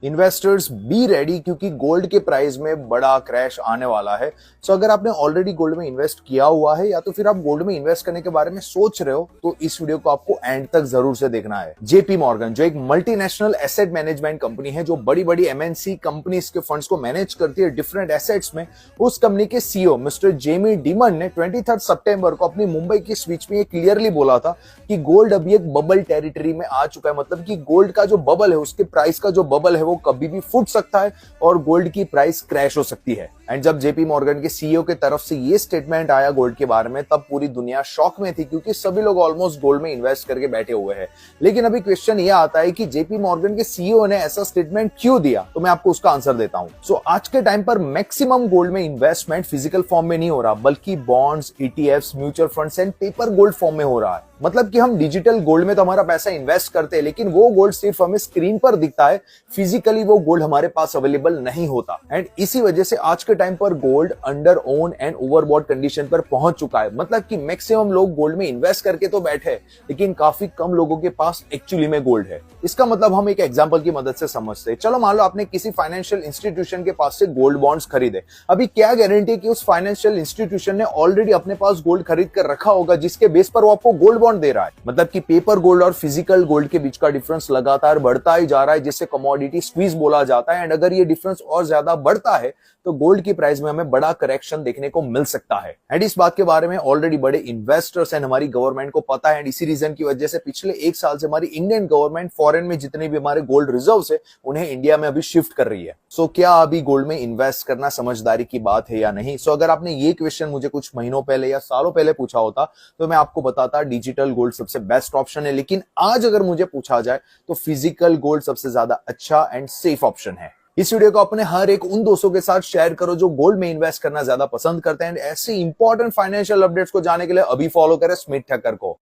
Investors be ready, क्योंकि gold के price में बड़ा क्रैश आने वाला है। सो अगर आपने ऑलरेडी गोल्ड में इन्वेस्ट किया हुआ है या तो फिर आप गोल्ड में इन्वेस्ट करने के बारे में सोच रहे हो, तो इस वीडियो को आपको एंड तक जरूर से देखना है। जेपी मॉर्गन जो एक मल्टीनेशनल एसेट मैनेजमेंट कंपनी है, जो बड़ी बड़ी एमएनसी कंपनीज के फंड्स को मैनेज करती है डिफरेंट एसेट्स में, उस कंपनी के सीईओ मिस्टर जेमी डिमन ने 23 सितंबर को अपनी मुंबई की स्पीच में ये क्लियरली बोला था कि गोल्ड अभी एक बबल टेरिटरी में आ चुका है। मतलब कि गोल्ड का जो बबल है, उसके प्राइस का जो बबल है वो कभी भी फूट सकता है और गोल्ड की प्राइस क्रैश हो सकती है। एंड जब जेपी मॉर्गन के सीईओ की तरफ से ये स्टेटमेंट आया गोल्ड के बारे में, तब पूरी दुनिया शॉक में थी, क्योंकि सभी लोग ऑलमोस्ट गोल्ड में इन्वेस्ट करके बैठे हुए हैं। लेकिन अभी क्वेश्चन ये आता है कि जेपी मॉर्गन के सीईओ ने ऐसा स्टेटमेंट क्यों दिया, तो मैं आपको उसका आंसर देता हूं। सो आज के टाइम पर मैक्सिमम गोल्ड में इन्वेस्टमेंट फिजिकल फॉर्म में नहीं हो रहा, बल्कि bonds, ETFs, mutual funds and paper gold form में हो रहा है। मतलब कि हम डिजिटल गोल्ड में तो हमारा पैसा इन्वेस्ट करते हैं, लेकिन वो गोल्ड सिर्फ हमें स्क्रीन पर दिखता है, फिजिकली वो गोल्ड हमारे पास अवेलेबल नहीं होता। एंड इसी वजह से आज के टाइम पर gold under own and overbought condition पर पहुंच चुका है। मतलब कि मैक्सिमम लोग गोल्ड में इन्वेस्ट करके तो बैठे हैं, लेकिन काफी कम लोगों के पास एक्चुअली में गोल्ड है। इसका मतलब हम एक एग्जांपल की मदद से समझते हैं। चलो मान लो आपने किसी फाइनेंशियल इंस्टीट्यूशन के पास से गोल्ड बॉन्ड्स खरीदे। अभी क्या गारंटी है कि उस फाइनेंशियल इंस्टीट्यूशन ने ऑलरेडी अपने पास गोल्ड खरीद कर रखा होगा, जिसके बेस पर वो आपको गोल्ड बॉन्ड दे रहा है। मतलब कि पेपर गोल्ड और फिजिकल गोल्ड के बीच का डिफरेंस लगातार बढ़ता ही जा रहा है, जिससे कमोडिटी स्क्वीज बोला जाता है। एंड अगर ये डिफरेंस और ज्यादा बढ़ता है तो गोल्ड की प्राइस में हमें बड़ा करेक्शन देखने को मिल सकता है। एंड इस बात के बारे में ऑलरेडी बड़े इन्वेस्टर्स एंड हमारी गवर्नमेंट को पता है। एंड इसी रीजन की वजह से पिछले एक साल से हमारी इंडियन गवर्नमेंट फॉरेन में जितने भी हमारे गोल्ड रिजर्व्स है, उन्हें इंडिया में अभी शिफ्ट कर रही है। सो क्या अभी गोल्ड में इन्वेस्ट करना समझदारी की बात है या नहीं? सो अगर आपने ये क्वेश्चन मुझे कुछ महीनों पहले या सालों पहले पूछा होता, तो मैं आपको बताता डिजिटल गोल्ड सबसे बेस्ट ऑप्शन है। लेकिन आज अगर मुझे पूछा जाए तो फिजिकल गोल्ड सबसे ज्यादा अच्छा एंड सेफ ऑप्शन है। इस वीडियो को अपने हर एक उन दोस्तों के साथ शेयर करो जो गोल्ड में इन्वेस्ट करना ज्यादा पसंद करते हैं। ऐसे इंपॉर्टेंट फाइनेंशियल अपडेट्स को जानने के लिए अभी फॉलो करें स्मिथ ठक्कर को।